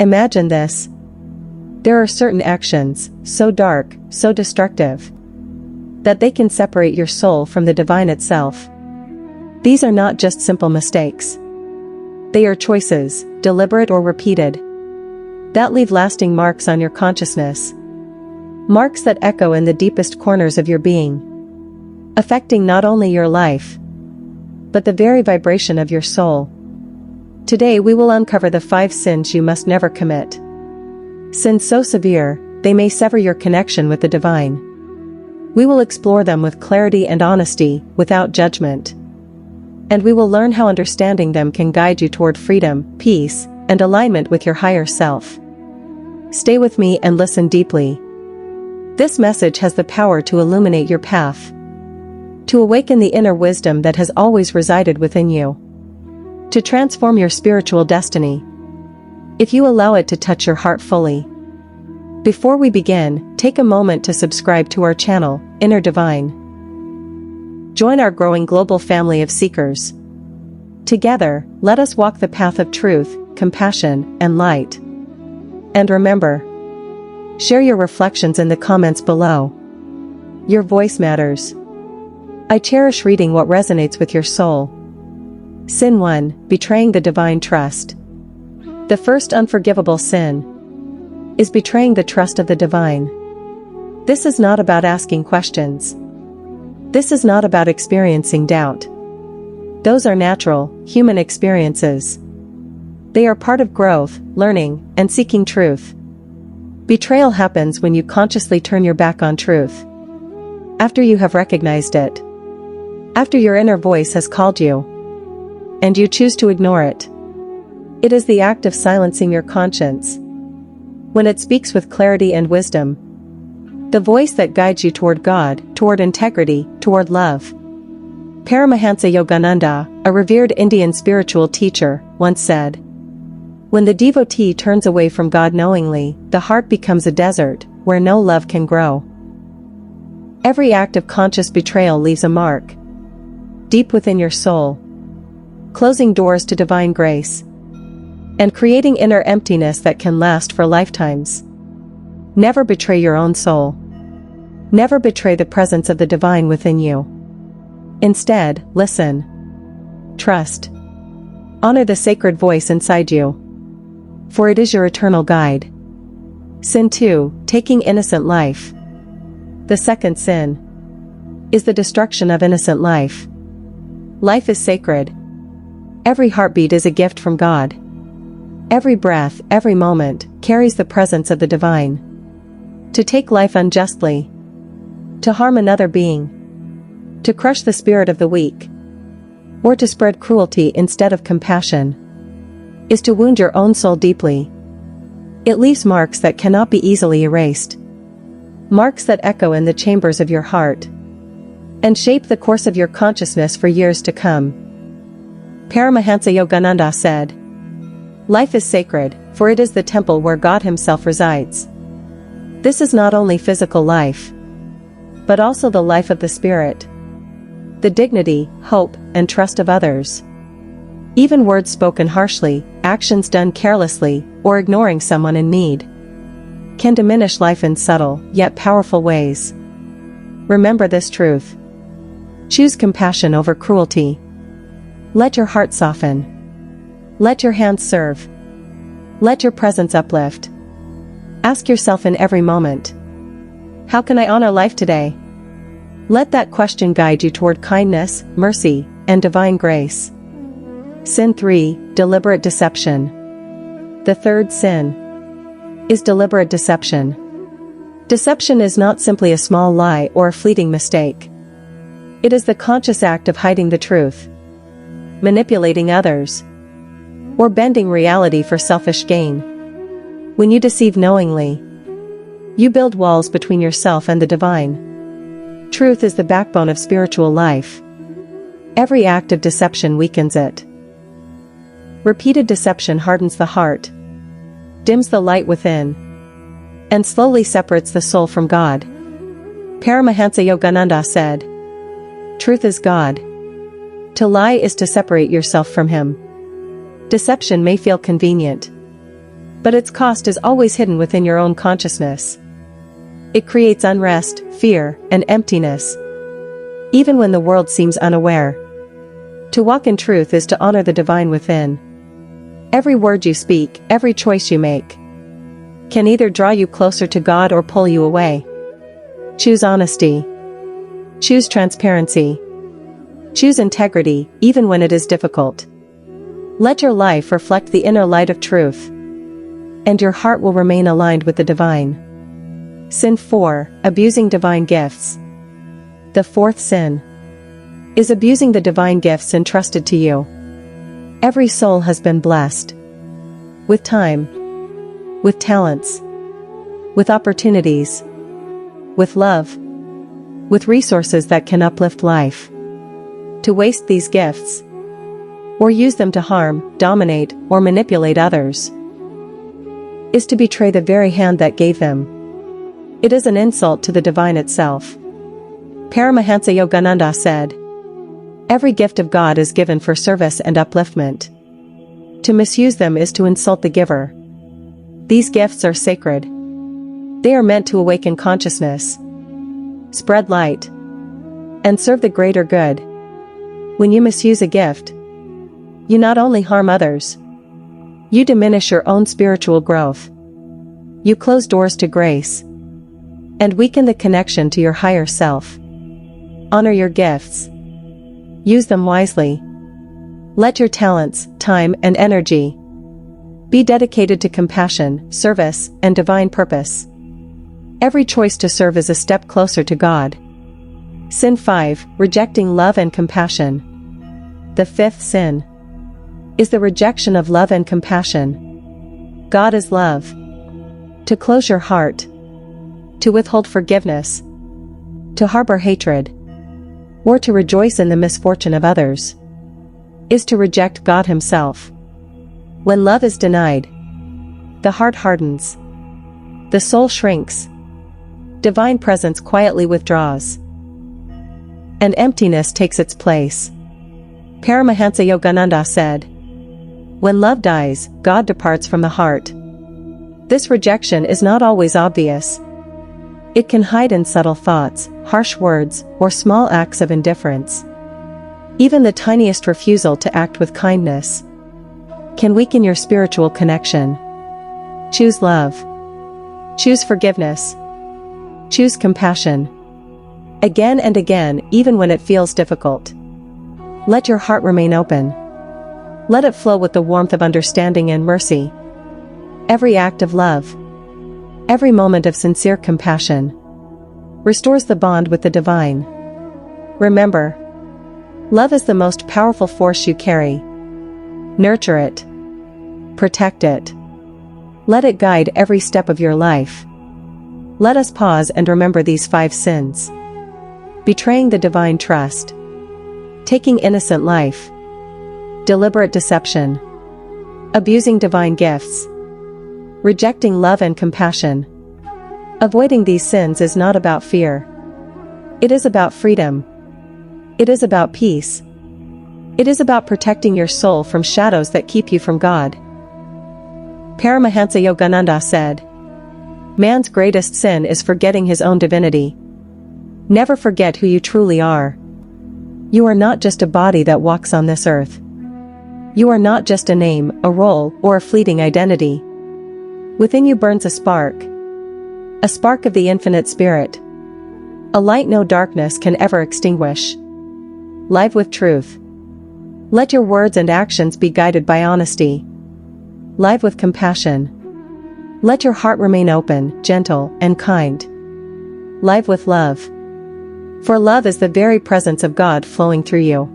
Imagine this. There are certain actions, so dark, so destructive, that they can separate your soul from the divine itself. These are not just simple mistakes. They are choices, deliberate or repeated, that leave lasting marks on your consciousness. Marks that echo in the deepest corners of your being, affecting not only your life, but the very vibration of your soul. Today we will uncover the 5 sins you must never commit. Sins so severe, they may sever your connection with the divine. We will explore them with clarity and honesty, without judgment. And we will learn how understanding them can guide you toward freedom, peace, and alignment with your higher self. Stay with me and listen deeply. This message has the power to illuminate your path, to awaken the inner wisdom that has always resided within you, to transform your spiritual destiny, if you allow it to touch your heart fully. Before we begin, take a moment to subscribe to our channel, Inner Divine. Join our growing global family of seekers. Together, let us walk the path of truth, compassion, and light. And remember, share your reflections in the comments below. Your voice matters. I cherish reading what resonates with your soul. Sin 1: Betraying the divine trust. The first unforgivable sin is betraying the trust of the divine. This is not about asking questions. This is not about experiencing doubt. Those are natural, human experiences. They are part of growth, learning, and seeking truth. Betrayal happens when you consciously turn your back on truth, after you have recognized it, after your inner voice has called you, and you choose to ignore it. It is the act of silencing your conscience. When it speaks with clarity and wisdom, the voice that guides you toward God, toward integrity, toward love. Paramahansa Yogananda, a revered Indian spiritual teacher, once said, "When the devotee turns away from God knowingly, the heart becomes a desert, where no love can grow." Every act of conscious betrayal leaves a mark, deep within your soul, closing doors to divine grace, and creating inner emptiness that can last for lifetimes. Never betray your own soul. Never betray the presence of the divine within you. Instead, listen. Trust. Honor the sacred voice inside you, for it is your eternal guide. Sin 2: Taking innocent life. The second sin is the destruction of innocent life. Life is sacred. Every heartbeat is a gift from God. Every breath, every moment, carries the presence of the divine. To take life unjustly, to harm another being, to crush the spirit of the weak, or to spread cruelty instead of compassion, is to wound your own soul deeply. It leaves marks that cannot be easily erased. Marks that echo in the chambers of your heart, and shape the course of your consciousness for years to come. Paramahansa Yogananda said, "Life is sacred, for it is the temple where God Himself resides." This is not only physical life, but also the life of the spirit, the dignity, hope, and trust of others. Even words spoken harshly, actions done carelessly, or ignoring someone in need, can diminish life in subtle, yet powerful ways. Remember this truth. Choose compassion over cruelty. Let your heart soften. Let your hands serve. Let your presence uplift. Ask yourself in every moment, how can I honor life today? Let that question guide you toward kindness, mercy, and divine grace. Sin 3: Deliberate deception. The third sin is deliberate deception. Deception is not simply a small lie or a fleeting mistake. It is the conscious act of hiding the truth, manipulating others, or bending reality for selfish gain. When you deceive knowingly, you build walls between yourself and the divine. Truth is the backbone of spiritual life. Every act of deception weakens it. Repeated deception hardens the heart, dims the light within, and slowly separates the soul from God. Paramahansa Yogananda said, "Truth is God. To lie is to separate yourself from Him." Deception may feel convenient, But its cost is always hidden within your own consciousness. It creates unrest, fear, and emptiness, even when the world seems unaware. To walk in truth is to honor the divine within. Every word you speak, every choice you make, can either draw you closer to God or pull you away. Choose honesty. Choose transparency. Choose integrity, even when it is difficult. Let your life reflect the inner light of truth, and your heart will remain aligned with the divine. Sin 4. Abusing divine gifts. The fourth sin is abusing the divine gifts entrusted to you. Every soul has been blessed with time, with talents, with opportunities, with love, with resources that can uplift life. To waste these gifts, or use them to harm, dominate, or manipulate others, is to betray the very hand that gave them. It is an insult to the divine itself. Paramahansa Yogananda said, "Every gift of God is given for service and upliftment. To misuse them is to insult the giver." These gifts are sacred. They are meant to awaken consciousness, spread light, and serve the greater good. When you misuse a gift, you not only harm others, you diminish your own spiritual growth. You close doors to grace, and weaken the connection to your higher self. Honor your gifts. Use them wisely. Let your talents, time, and energy be dedicated to compassion, service, and divine purpose. Every choice to serve is a step closer to God. Sin 5. Rejecting love and compassion. The fifth sin is the rejection of love and compassion. God is love. To close your heart, to withhold forgiveness, to harbor hatred, or to rejoice in the misfortune of others, is to reject God Himself. When love is denied, the heart hardens, the soul shrinks, divine presence quietly withdraws, and emptiness takes its place. Paramahansa Yogananda said, "When love dies, God departs from the heart." This rejection is not always obvious. It can hide in subtle thoughts, harsh words, or small acts of indifference. Even the tiniest refusal to act with kindness can weaken your spiritual connection. Choose love. Choose forgiveness. Choose compassion. Again and again, even when it feels difficult. Let your heart remain open. Let it flow with the warmth of understanding and mercy. Every act of love, every moment of sincere compassion, restores the bond with the divine. Remember, love is the most powerful force you carry. Nurture it. Protect it. Let it guide every step of your life. Let us pause and remember these 5 sins. Betraying the divine trust. Taking innocent life. Deliberate deception. Abusing divine gifts. Rejecting love and compassion. Avoiding these sins is not about fear. It is about freedom. It is about peace. It is about protecting your soul from shadows that keep you from God. Paramahansa Yogananda said, "Man's greatest sin is forgetting his own divinity." Never forget who you truly are. You are not just a body that walks on this earth. You are not just a name, a role, or a fleeting identity. Within you burns a spark of the infinite spirit, a light no darkness can ever extinguish. Live with truth. Let your words and actions be guided by honesty. Live with compassion. Let your heart remain open, gentle, and kind. Live with love. For love is the very presence of God flowing through you.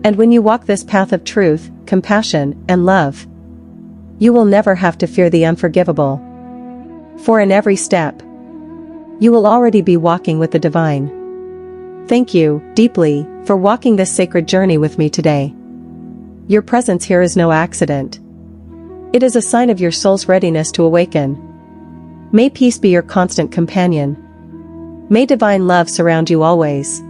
And when you walk this path of truth, compassion, and love, you will never have to fear the unforgivable. For in every step, you will already be walking with the divine. Thank you, deeply, for walking this sacred journey with me today. Your presence here is no accident. It is a sign of your soul's readiness to awaken. May peace be your constant companion. May divine love surround you always.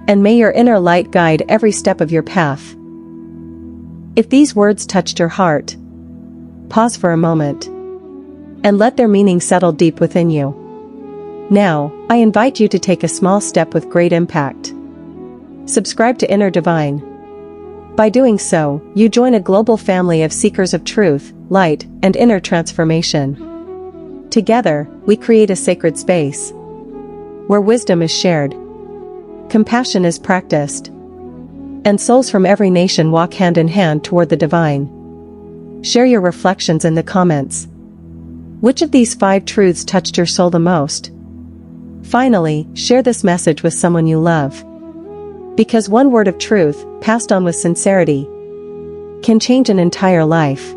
And may your inner light guide every step of your path. If these words touched your heart, pause for a moment, and let their meaning settle deep within you. Now, I invite you to take a small step with great impact. Subscribe to Inner Divine. By doing so, you join a global family of seekers of truth, light, and inner transformation. Together, we create a sacred space where wisdom is shared, compassion is practiced, and souls from every nation walk hand in hand toward the divine. Share your reflections in the comments. Which of these 5 truths touched your soul the most? Finally, share this message with someone you love. Because one word of truth, passed on with sincerity, can change an entire life.